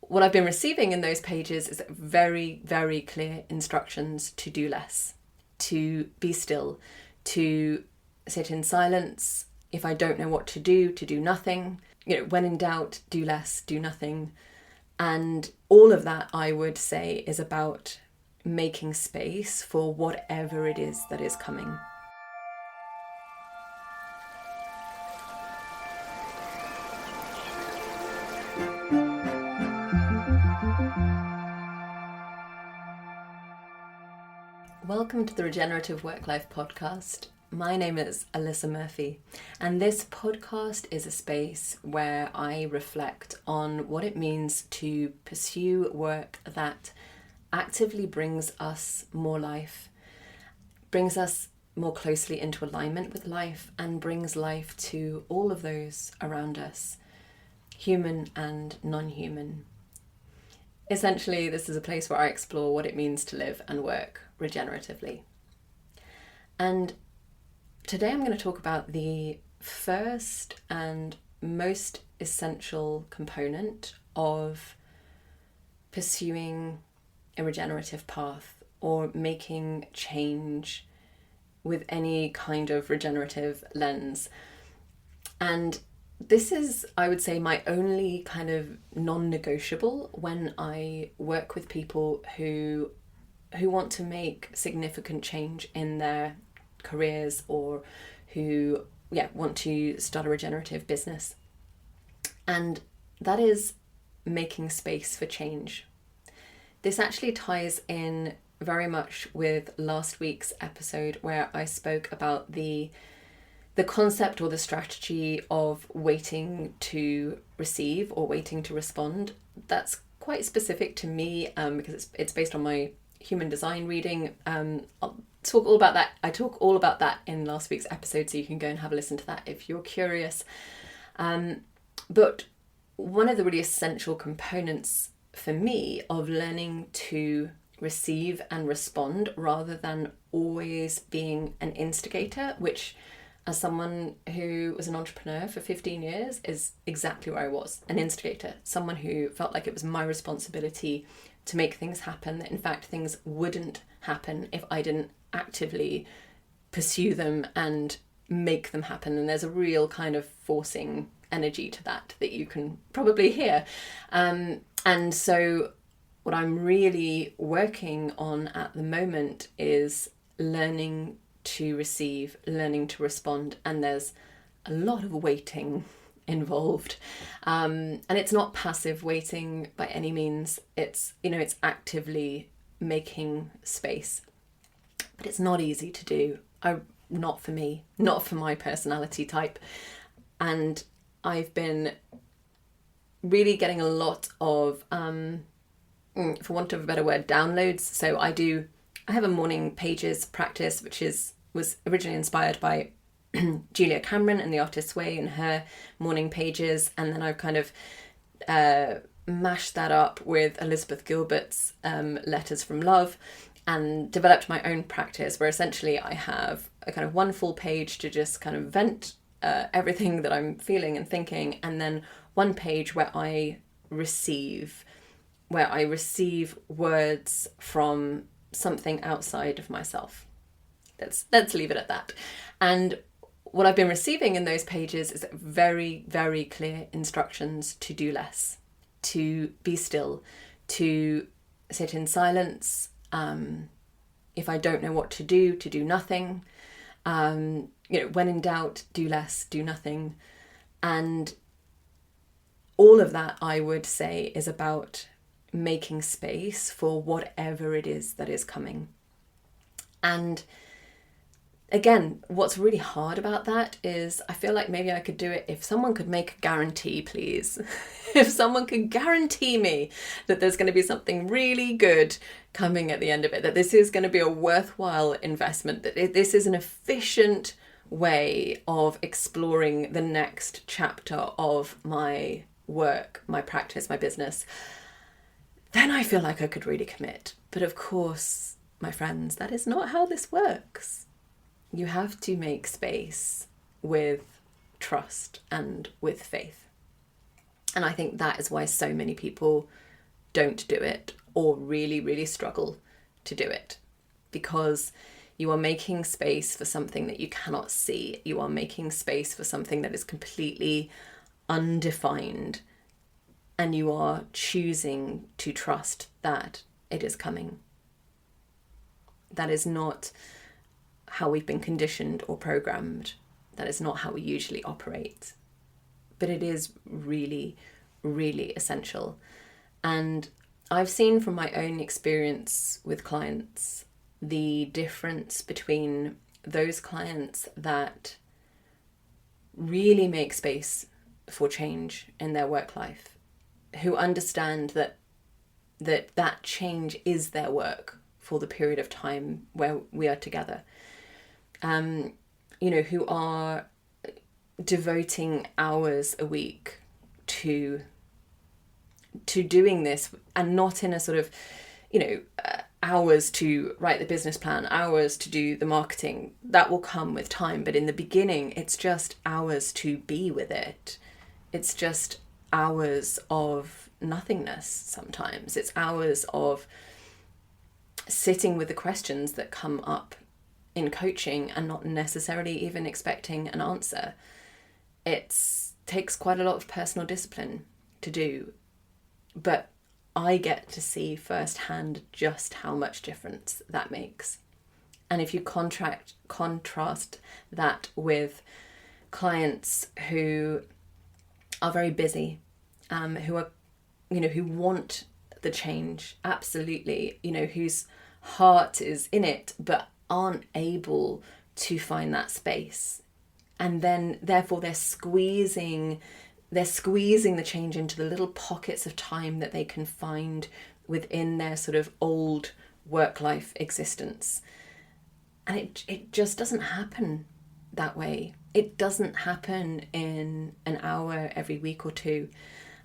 what I've been receiving in those pages is very, very clear instructions to do less, to be still, to sit in silence. If I don't know what to do nothing. When in doubt, do less, do nothing. And all of that, I would say, is about making space for whatever it is that is coming. Welcome to the Regenerative Work-Life Podcast. My name is Alyssa Murphy, and this podcast is a space where I reflect on what it means to pursue work that actively brings us more life, brings us more closely into alignment with life, and brings life to all of those around us, human and non-human. Essentially, this is a place where I explore what it means to live and work regeneratively. And today I'm going to talk about the first and most essential component of pursuing a regenerative path or making change with any kind of regenerative lens. And this is, I would say, my only kind of non-negotiable when I work with people who want to make significant change in their careers or who want to start a regenerative business. And that is making space for change. This actually ties in very much with last week's episode where I spoke about the concept or the strategy of waiting to receive or waiting to respond. That's quite specific to me because it's based on my human design reading. I'll talk all about that. I talk all about that in last week's episode, so you can go and have a listen to that if you're curious. But one of the really essential components for me of learning to receive and respond rather than always being an instigator, which as someone who was an entrepreneur for 15 years is exactly where I was, an instigator, someone who felt like it was my responsibility to make things happen, that in fact things wouldn't happen if I didn't actively pursue them and make them happen. And there's a real kind of forcing energy to that you can probably hear. And so what I'm really working on at the moment is learning to receive, learning to respond, and there's a lot of waiting involved, and it's not passive waiting by any means. It's actively making space, but it's not easy to do. Not for me, not for my personality type, and I've been really getting a lot of for want of a better word, downloads. So I have a morning pages practice, which was originally inspired by Julia Cameron and The Artist's Way and her morning pages. And then I've kind of mashed that up with Elizabeth Gilbert's Letters from Love and developed my own practice where essentially I have a kind of one full page to just kind of vent everything that I'm feeling and thinking, and then one page where I receive words from something outside of myself. Let's leave it at that. And what I've been receiving in those pages is very, very clear instructions to do less, to be still, to sit in silence. If I don't know what to do nothing. When in doubt, do less, do nothing. And all of that, I would say, is about making space for whatever it is that is coming. And again, what's really hard about that is I feel like maybe I could do it if someone could make a guarantee, please. If someone could guarantee me that there's going to be something really good coming at the end of it, that this is going to be a worthwhile investment, that this is an efficient way of exploring the next chapter of my work, my practice, my business, then I feel like I could really commit. But of course, my friends, that is not how this works. You have to make space with trust and with faith. And I think that is why so many people don't do it or really, really struggle to do it, because you are making space for something that you cannot see. You are making space for something that is completely undefined, and you are choosing to trust that it is coming. That is not how we've been conditioned or programmed. That is not how we usually operate. But it is really, really essential. And I've seen from my own experience with clients the difference between those clients that really make space for change in their work life, who understand that change is their work for the period of time where we are together, who are devoting hours a week to doing this, and not in a sort of, hours to write the business plan, hours to do the marketing. That will come with time. But in the beginning, it's just hours to be with it. It's just hours of nothingness sometimes. It's hours of sitting with the questions that come up in coaching and not necessarily even expecting an answer. It takes quite a lot of personal discipline to do. But I get to see firsthand just how much difference that makes. And if you contrast that with clients who are very busy, who want the change, absolutely, whose heart is in it, but aren't able to find that space. And then therefore they're squeezing the change into the little pockets of time that they can find within their sort of old work-life existence. And it just doesn't happen that way. It doesn't happen in an hour every week or two.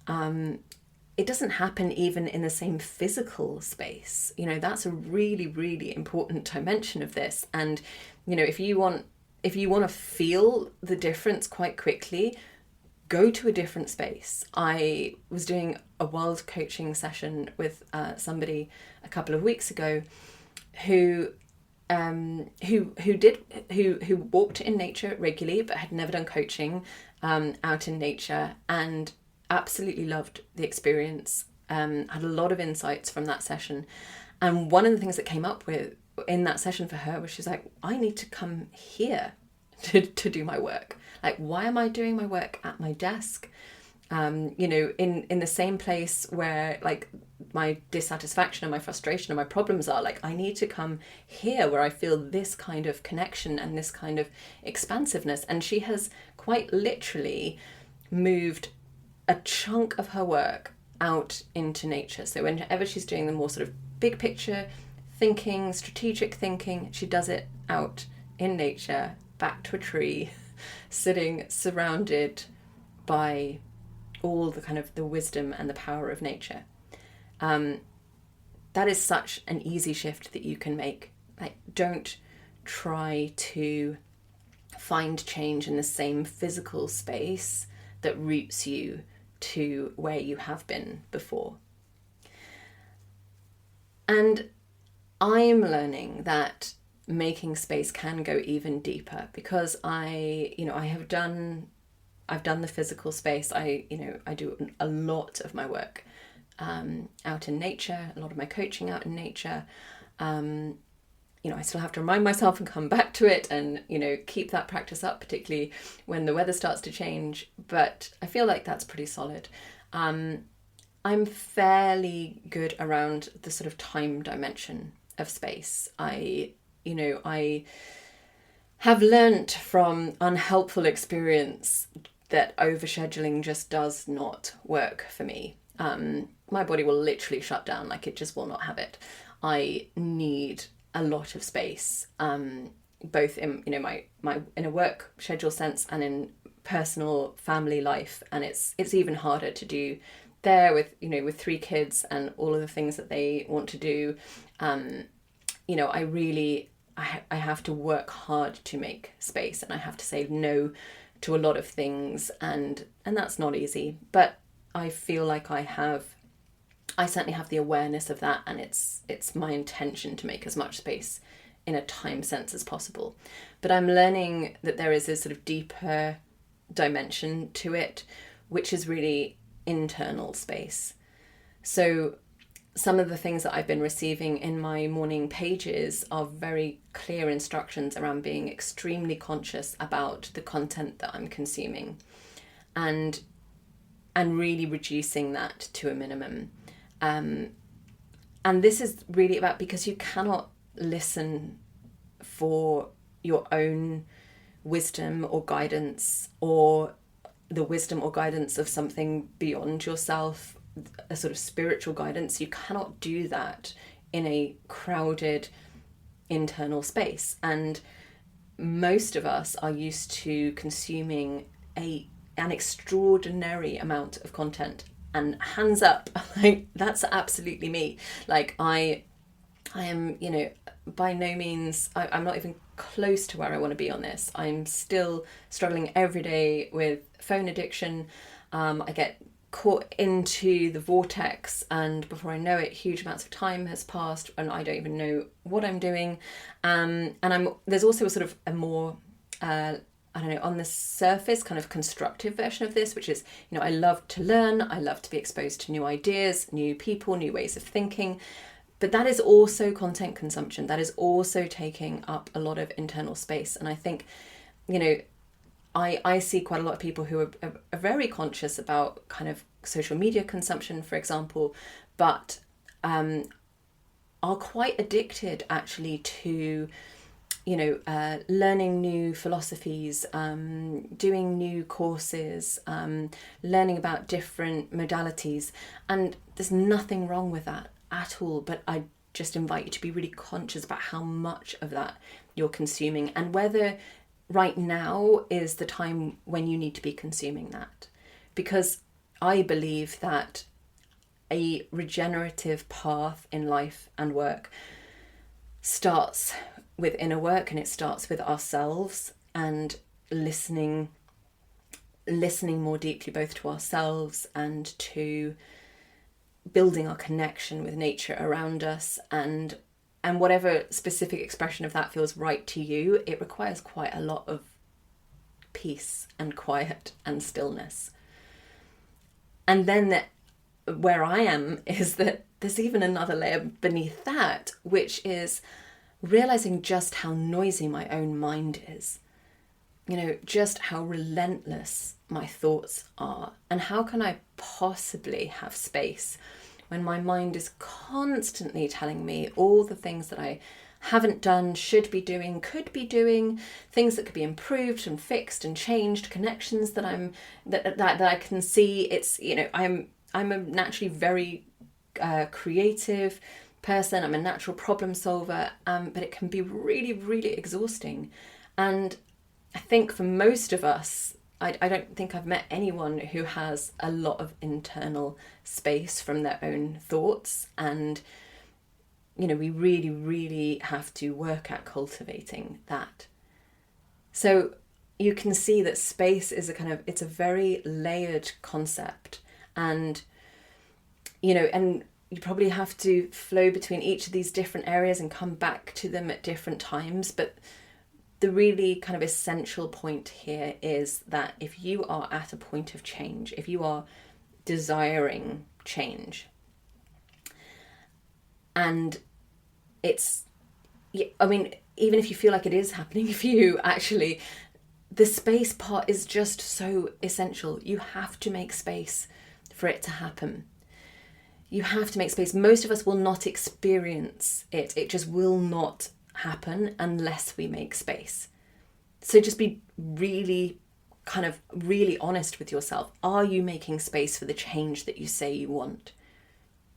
It doesn't happen even in the same physical space. That's a really, really important dimension of this. And, if you want to feel the difference quite quickly, go to a different space. I was doing a wild coaching session with somebody a couple of weeks ago who walked in nature regularly but had never done coaching out in nature, and absolutely loved the experience. Had a lot of insights from that session. And one of the things that came up with in that session for her was, she's like, I need to come here to do my work. Like, why am I doing my work at my desk? In the same place where like my dissatisfaction and my frustration and my problems are. Like, I need to come here where I feel this kind of connection and this kind of expansiveness. And she has quite literally moved a chunk of her work out into nature. So whenever she's doing the more sort of big picture thinking, strategic thinking, she does it out in nature, back to a tree, sitting surrounded by all the kind of the wisdom and the power of nature. That is such an easy shift that you can make. Like, don't try to find change in the same physical space that roots you to where you have been before. And I'm learning that making space can go even deeper, because I've done the physical space. I do a lot of my work out in nature, a lot of my coaching out in nature. I still have to remind myself and come back to it and, keep that practice up, particularly when the weather starts to change. But I feel like that's pretty solid. I'm fairly good around the sort of time dimension of space. I have learnt from unhelpful experience that overscheduling just does not work for me. My body will literally shut down, like it just will not have it. I need a lot of space, both in my in a work schedule sense and in personal family life, and it's even harder to do there with 3 kids and all of the things that they want to do. I have to work hard to make space, and I have to say no to a lot of things, and that's not easy. But I feel like I have I certainly have the awareness of that, and it's my intention to make as much space in a time sense as possible. But I'm learning that there is a sort of deeper dimension to it, which is really internal space. So some of the things that I've been receiving in my morning pages are very clear instructions around being extremely conscious about the content that I'm consuming, and really reducing that to a minimum. And this is really about, because you cannot listen for your own wisdom or guidance, or the wisdom or guidance of something beyond yourself, a sort of spiritual guidance. You cannot do that in a crowded internal space. And most of us are used to consuming an extraordinary amount of content. And hands up, like, that's absolutely me. Like, I am, by no means, I'm not even close to where I want to be on this. I'm still struggling every day with phone addiction. I get caught into the vortex, and before I know it, huge amounts of time has passed and I don't even know what I'm doing. And there's also a sort of a more on the surface kind of constructive version of this, which is, I love to learn, I love to be exposed to new ideas, new people, new ways of thinking. But that is also content consumption. That is also taking up a lot of internal space. And I think, I see quite a lot of people who are very conscious about kind of social media consumption, for example, but are quite addicted actually to learning new philosophies, doing new courses, learning about different modalities. And there's nothing wrong with that at all. But I just invite you to be really conscious about how much of that you're consuming, and whether right now is the time when you need to be consuming that. Because I believe that a regenerative path in life and work starts with inner work, and it starts with ourselves, and listening more deeply both to ourselves and to building our connection with nature around us, and whatever specific expression of that feels right to you. It requires quite a lot of peace and quiet and stillness. And then where I am is that there's even another layer beneath that, which is realizing just how noisy my own mind is, just how relentless my thoughts are. And how can I possibly have space when my mind is constantly telling me all the things that I haven't done, should be doing, could be doing, things that could be improved and fixed and changed, connections that I can see. It's, I'm a naturally very creative person. I'm a natural problem solver, but it can be really, really exhausting. And I think for most of us, I don't think I've met anyone who has a lot of internal space from their own thoughts. And, we really, really have to work at cultivating that. So you can see that space is it's a very layered concept. And, and you probably have to flow between each of these different areas and come back to them at different times. But the really kind of essential point here is that if you are at a point of change, if you are desiring change, and even if you feel like it is happening for you, actually, the space part is just so essential. You have to make space for it to happen. You have to make space. Most of us will not experience it. It just will not happen unless we make space. So just be really honest with yourself. Are you making space for the change that you say you want?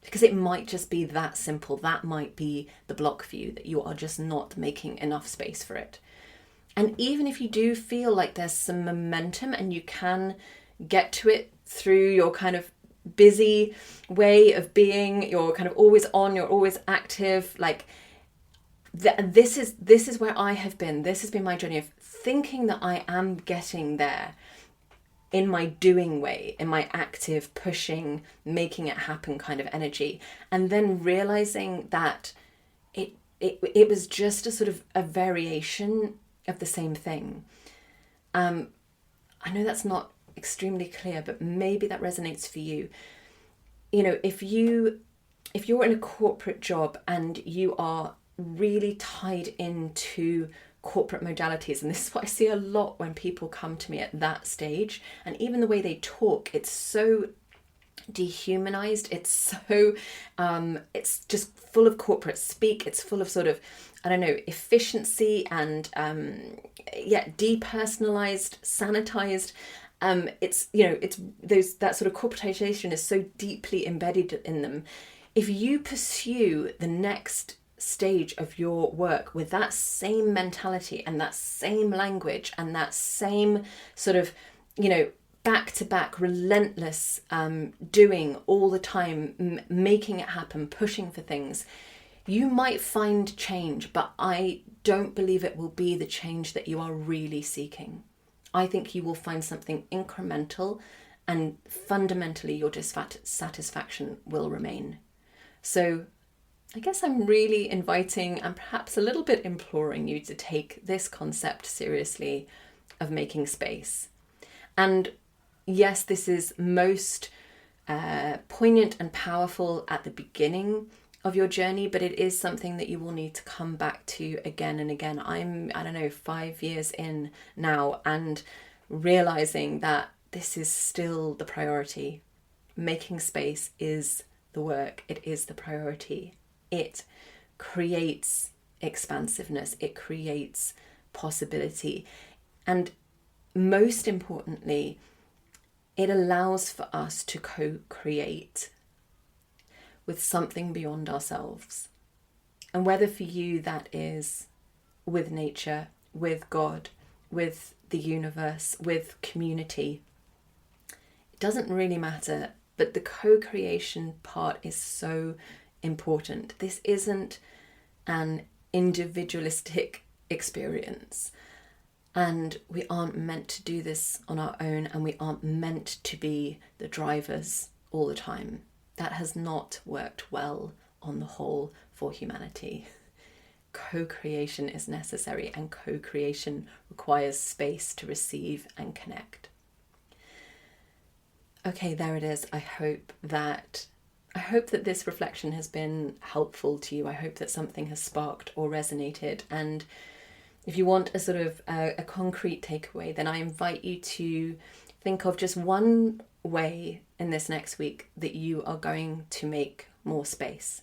Because it might just be that simple. That might be the block for you, that you are just not making enough space for it. And even if you do feel like there's some momentum and you can get to it through your kind of busy way of being, you're kind of always on, you're always active, like this is where I have been. This has been my journey of thinking that I am getting there. in my doing way, in my active pushing, making it happen kind of energy, and then realizing that it was just a sort of a variation of the same thing. I know that's not extremely clear, but maybe that resonates for you. You know, if you're in a corporate job and you are really tied into corporate modalities, and this is what I see a lot when people come to me at that stage, and even the way they talk, it's so dehumanized, it's so it's just full of corporate speak, it's full of sort of, I don't know, efficiency and depersonalized, sanitized. It's, you know, it's those, that sort of corporatization is so deeply embedded in them. If you pursue the next stage of your work with that same mentality and that same language and that same sort of, you know, back to back, relentless doing all the time, making it happen, pushing for things, you might find change, but I don't believe it will be the change that you are really seeking. I think you will find something incremental, and fundamentally your dissatisfaction will remain. So I guess I'm really inviting and perhaps a little bit imploring you to take this concept seriously of making space. And yes, this is most poignant and powerful at the beginning of your journey, but it is something that you will need to come back to again and again. I'm, 5 years in now, and realizing that this is still the priority. Making space is the work, it is the priority. It creates expansiveness, it creates possibility, and most importantly, it allows for us to co-create with something beyond ourselves. And whether for you that is with nature, with God, with the universe, with community, it doesn't really matter, but the co-creation part is so important. This isn't an individualistic experience. And we aren't meant to do this on our own, and we aren't meant to be the drivers all the time. That has not worked well on the whole for humanity. Co-creation is necessary, and co-creation requires space to receive and connect. Okay, there it is. I hope that this reflection has been helpful to you. I hope that something has sparked or resonated, and if you want a sort of a concrete takeaway, then I invite you to think of just one way in this next week that you are going to make more space,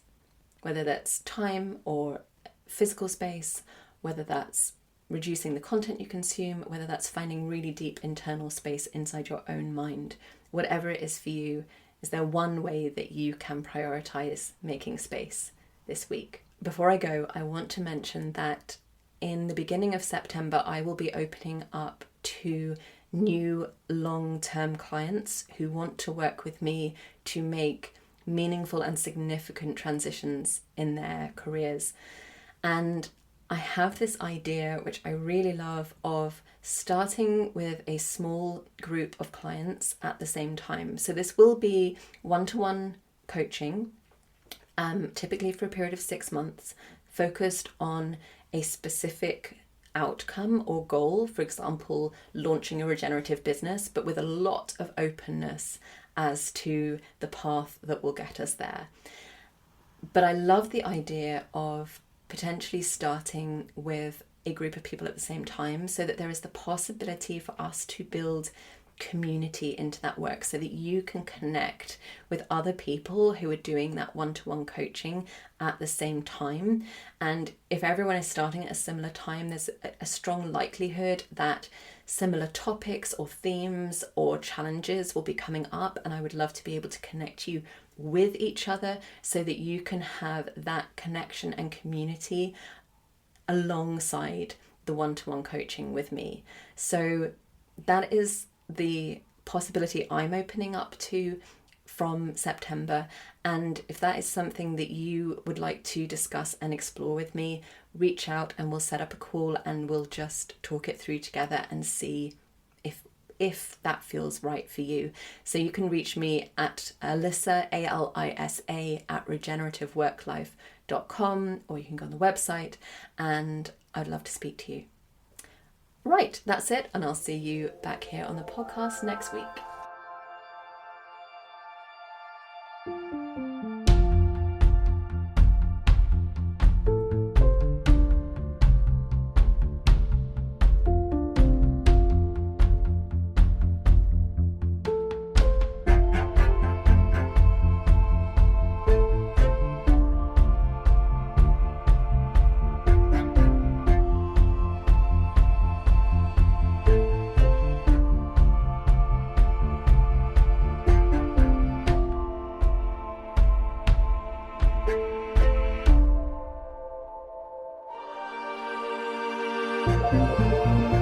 whether that's time or physical space, whether that's reducing the content you consume, whether that's finding really deep internal space inside your own mind. Whatever it is for you, is there one way that you can prioritize making space this week? Before I go, I want to mention that in the beginning of September, I will be opening up to new long-term clients who want to work with me to make meaningful and significant transitions in their careers. And I have this idea, which I really love, of starting with a small group of clients at the same time. So this will be one-to-one coaching, typically for a period of 6 months, focused on a specific outcome or goal, for example, launching a regenerative business, but with a lot of openness as to the path that will get us there. But I love the idea of potentially starting with a group of people at the same time, so that there is the possibility for us to build community into that work, so that you can connect with other people who are doing that one-to-one coaching at the same time. And if everyone is starting at a similar time, there's a strong likelihood that similar topics or themes or challenges will be coming up, and I would love to be able to connect you with each other so that you can have that connection and community alongside the one-to-one coaching with me. So that is the possibility I'm opening up to from September. And if that is something that you would like to discuss and explore with me, reach out and we'll set up a call and we'll just talk it through together and see if that feels right for you. So you can reach me at Alisa, ALISA, at regenerativeworklife.com, or you can go on the website, and I'd love to speak to you. Right, that's it, and I'll see you back here on the podcast next week. Thank you.